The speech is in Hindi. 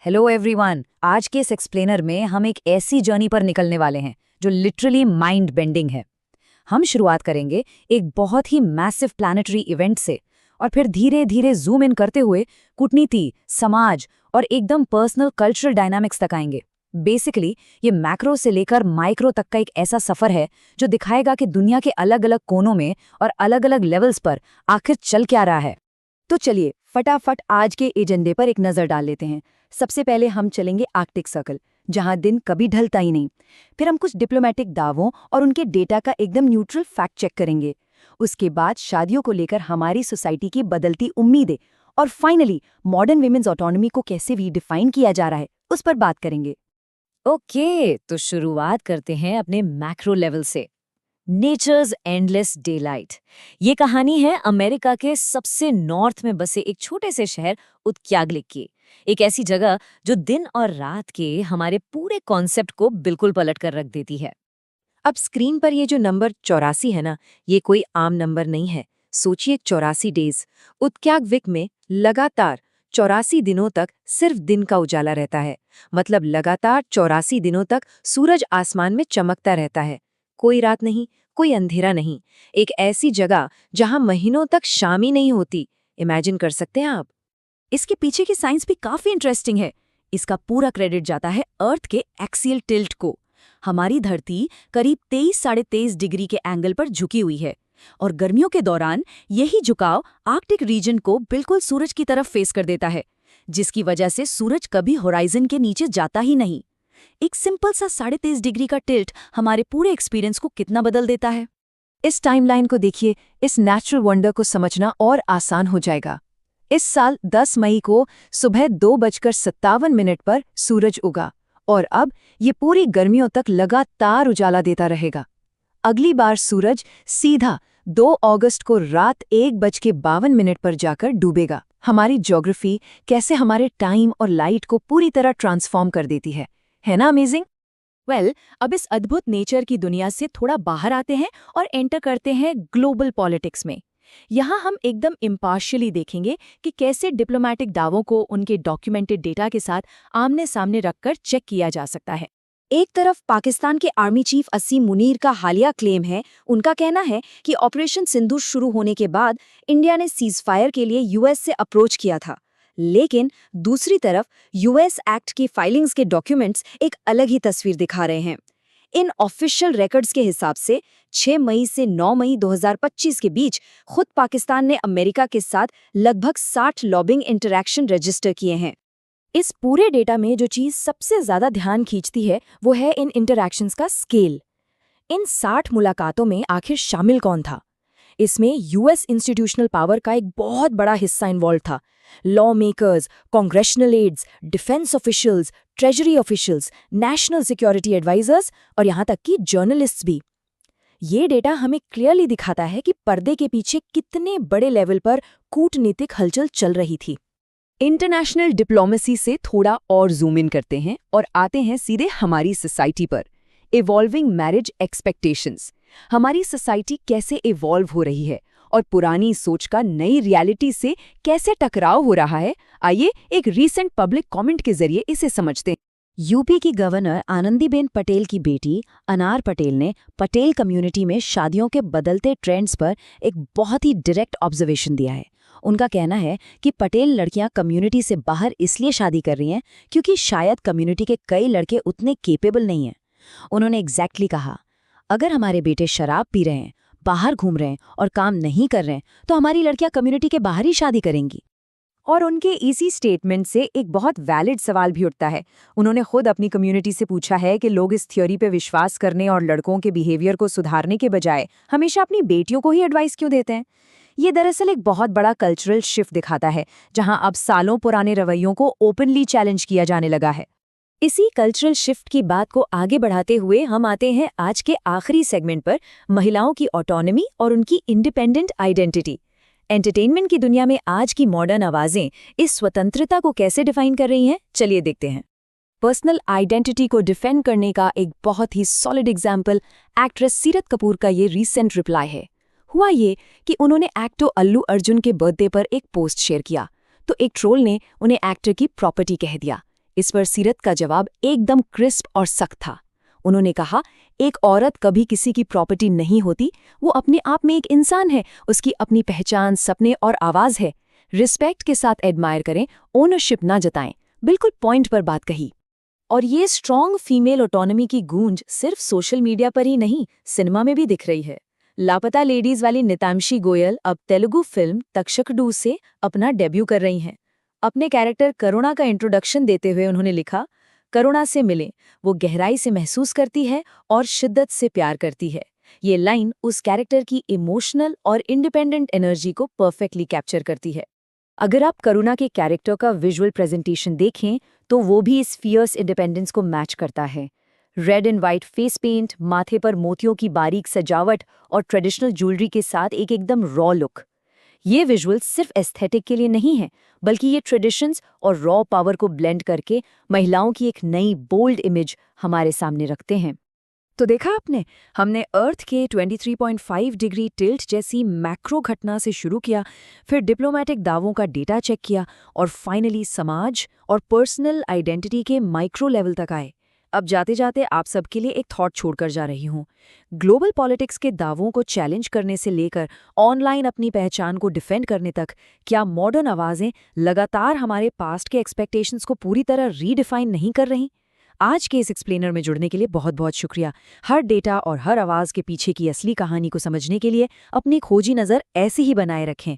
Hello everyone. आज के इस एक्सप्लेनर में हम एक ऐसी जर्नी पर निकलने वाले हैं जो लिटरली माइंड बेंडिंग है। हम शुरुआत करेंगे एक बहुत ही मैसिव प्लैनेटरी इवेंट से और फिर धीरे धीरे जूम इन करते हुए कूटनीति, समाज और एकदम पर्सनल कल्चरल डायनामिक्स तक आएंगे। बेसिकली ये मैक्रो से लेकर माइक्रो तक का एक ऐसा सफर है जो दिखाएगा कि दुनिया के अलग अलग कोनों में और अलग अलग लेवल्स पर आखिर चल क्या रहा है। तो चलिए फटाफट आज के एजेंडे पर एक नज़र डाल लेते हैं। सबसे पहले हम चलेंगे आर्कटिक सर्कल, जहां दिन कभी ढलता ही नहीं। फिर हम कुछ डिप्लोमेटिक दावों और उनके डेटा का एकदम न्यूट्रल फैक्ट चेक करेंगे। उसके बाद शादियों को लेकर हमारी सोसाइटी की बदलती उम्मीदें और फाइनली मॉडर्न वीमेन्स ऑटोनॉमी को कैसे रीडिफाइन किया जा रहा है उस पर बात करेंगे। ओके, तो शुरुआत करते हैं अपने मैक्रो लेवल से। Nature's endless delight. ये कहानी है अमेरिका के सबसे नॉर्थ में बसे एक छोटे से शहर उत्क्याग्लिक की। एक ऐसी जगह जो दिन और रात के हमारे पूरे कॉन्सेप्ट को बिल्कुल पलट कर रख देती है। अब स्क्रीन पर ये जो नंबर 84 है ना, ये कोई आम नंबर नहीं है। सोचिए 84 डेज उत्क्याग्विक में लगातार 84 दिनों तक सिर्फ दिन का उजाला रहता है। मतलब लगातार 84 दिनों तक सूरज आसमान में चमकता रहता है। कोई रात नहीं, कोई अंधेरा नहीं। एक ऐसी जगह जहां महीनों तक शाम ही नहीं होती। इमेजिन कर सकते हैं आप। इसके पीछे की साइंस भी काफी इंटरेस्टिंग है। इसका पूरा क्रेडिट जाता है अर्थ के एक्सियल टिल्ट को। हमारी धरती करीब 23-23.5 डिग्री के एंगल पर झुकी हुई है और गर्मियों के दौरान यही झुकाव आर्कटिक रीजन को बिल्कुल सूरज की तरफ फेस कर देता है, जिसकी वजह से सूरज कभी होराइजन के नीचे जाता ही नहीं। एक सिंपल सा 23.5 डिग्री का टिल्ट हमारे पूरे एक्सपीरियंस को कितना बदल देता है। इस टाइमलाइन को देखिए, इस नेचुरल वंडर को समझना और आसान हो जाएगा। इस साल 10 मई को सुबह 2:57 पर सूरज उगा और अब ये पूरी गर्मियों तक लगातार उजाला देता रहेगा। अगली बार सूरज सीधा 2 अगस्त को रात 1:52 पर जाकर डूबेगा। हमारी ज्योग्राफी कैसे हमारे टाइम और लाइट को पूरी तरह ट्रांसफॉर्म कर देती है ना अमेजिंग? अब इस अद्भुत नेचर की दुनिया से थोड़ा बाहर आते हैं और एंटर करते हैं ग्लोबल पॉलिटिक्स में। यहाँ हम एकदम इम्पार्शियली देखेंगे कि कैसे डिप्लोमैटिक दावों को उनके डॉक्यूमेंटेड डेटा के साथ आमने सामने रखकर चेक किया जा सकता है। एक तरफ पाकिस्तान के आर्मी चीफ असीम मुनीर का हालिया क्लेम है। उनका कहना है कि ऑपरेशन सिंदूर शुरू होने के बाद इंडिया ने सीजफायर के लिए यूएस से अप्रोच किया था। लेकिन दूसरी तरफ यूएस एक्ट की फाइलिंग्स के डॉक्यूमेंट्स एक अलग ही तस्वीर दिखा रहे हैं। इन ऑफिशियल रिकॉर्ड्स के हिसाब से 6 मई से 9 मई 2025 के बीच खुद पाकिस्तान ने अमेरिका के साथ लगभग 60 लॉबिंग इंटरैक्शन रजिस्टर किए हैं। इस पूरे डेटा में जो चीज़ सबसे ज़्यादा ध्यान खींचती है वो है इन इंटरैक्शंस का स्केल। इन 60 मुलाकातों में आखिर शामिल कौन था? इसमें यूएस इंस्टीट्यूशनल पावर का एक बहुत बड़ा हिस्सा इन्वॉल्व था। Law makers, congressional aides, defence officials, treasury officials, national security advisers और यहाँ तक कि जर्नलिस्ट्स भी। ये डेटा हमें क्लियरली दिखाता है कि पर्दे के पीछे कितने बड़े लेवल पर कूटनीतिक हलचल चल रही थी। इंटरनेशनल डिप्लोमेसी से थोड़ा और जूम इन करते हैं और आते हैं सीधे हमारी सोसाइटी पर। Evolving marriage expectations. हमारी सोसाइटी कैसे इवॉल्व हो रही है और पुरानी सोच का नई रियलिटी से कैसे टकराव हो रहा है, आइए एक रीसेंट पब्लिक कमेंट के जरिए इसे समझते हैं। यूपी की गवर्नर आनंदीबेन पटेल की बेटी अनार पटेल ने पटेल कम्युनिटी में शादियों के बदलते ट्रेंड्स पर एक बहुत ही डायरेक्ट ऑब्जर्वेशन दिया है। उनका कहना है कि पटेल लड़कियां कम्युनिटी से बाहर इसलिए शादी कर रही हैं क्योंकि शायद कम्युनिटी के कई लड़के उतने केपेबल नहीं हैं। उन्होंने एग्जैक्टली कहा, अगर हमारे बेटे शराब पी रहे हैं, बाहर घूम रहे हैं और काम नहीं कर रहे हैं तो हमारी लड़कियां कम्युनिटी के बाहर ही शादी करेंगी। और उनके इसी स्टेटमेंट से एक बहुत वैलिड सवाल भी उठता है। उन्होंने खुद अपनी कम्युनिटी से पूछा है कि लोग इस थ्योरी पे विश्वास करने और लड़कों के बिहेवियर को सुधारने के बजाय हमेशा अपनी बेटियों को ही एडवाइस क्यों देते हैं। ये दरअसल एक बहुत बड़ा कल्चरल शिफ्ट दिखाता है, जहां अब सालों पुराने रवैयों को ओपनली चैलेंज किया जाने लगा है। इसी कल्चरल शिफ्ट की बात को आगे बढ़ाते हुए हम आते हैं आज के आखिरी सेगमेंट पर, महिलाओं की ऑटोनॉमी और उनकी इंडिपेंडेंट आइडेंटिटी। एंटरटेनमेंट की दुनिया में आज की मॉडर्न आवाजें इस स्वतंत्रता को कैसे डिफाइन कर रही हैं, चलिए देखते हैं। पर्सनल आइडेंटिटी को डिफेंड करने का एक बहुत ही सॉलिड एग्जाम्पल एक्ट्रेस सीरत कपूर का ये रीसेंट रिप्लाई है। हुआ ये कि उन्होंने एक्टर अल्लू अर्जुन के बर्थडे पर एक पोस्ट शेयर किया तो एक ट्रोल ने उन्हें एक्टर की प्रॉपर्टी कह दिया। इस पर सीरत का जवाब एकदम क्रिस्प और सख्त था। उन्होंने कहा, एक औरत कभी किसी की प्रॉपर्टी नहीं होती, वो अपने आप में एक इंसान है, उसकी अपनी पहचान, सपने और आवाज़ है। रिस्पेक्ट के साथ एडमायर करें, ओनरशिप ना जताएं। बिल्कुल पॉइंट पर बात कही। और ये स्ट्रॉन्ग फीमेल ऑटोनॉमी की गूंज सिर्फ सोशल मीडिया पर ही नहीं, सिनेमा में भी दिख रही है। लापता लेडीज वाली नितांशी गोयल अब तेलुगु फिल्म तक्षकडू से अपना डेब्यू कर रही हैं। अपने कैरेक्टर करुणा का इंट्रोडक्शन देते हुए उन्होंने लिखा, करुणा से मिलें, वो गहराई से महसूस करती है और शिद्दत से प्यार करती है। ये लाइन उस कैरेक्टर की इमोशनल और इंडिपेंडेंट एनर्जी को परफेक्टली कैप्चर करती है। अगर आप करुणा के कैरेक्टर का विजुअल प्रेजेंटेशन देखें तो वो भी इस फियर्स इंडिपेंडेंस को मैच करता है। Red and white face paint, माथे पर मोतियों की बारीक सजावट और ट्रेडिशनल ज्वेलरी के साथ एक एकदम रॉ लुक। ये विजुअल सिर्फ एस्थेटिक के लिए नहीं है, बल्कि ये ट्रेडिशंस और रॉ पावर को ब्लेंड करके महिलाओं की एक नई बोल्ड इमेज हमारे सामने रखते हैं। तो देखा आपने, हमने अर्थ के 23.5 डिग्री टिल्ट जैसी मैक्रो घटना से शुरू किया, फिर डिप्लोमेटिक दावों का डेटा चेक किया और फाइनली समाज और पर्सनल आइडेंटिटी के माइक्रो लेवल तक आए। अब जाते जाते आप सबके लिए एक थॉट छोड़कर जा रही हूँ। ग्लोबल पॉलिटिक्स के दावों को चैलेंज करने से लेकर ऑनलाइन अपनी पहचान को डिफेंड करने तक, क्या मॉडर्न आवाज़ें लगातार हमारे पास्ट के एक्सपेक्टेशंस को पूरी तरह रीडिफाइन नहीं कर रही? आज के इस एक्सप्लेनर में जुड़ने के लिए बहुत बहुत शुक्रिया। हर डेटा और हर आवाज़ के पीछे की असली कहानी को समझने के लिए अपनी खोजी नज़र ऐसे ही बनाए रखें।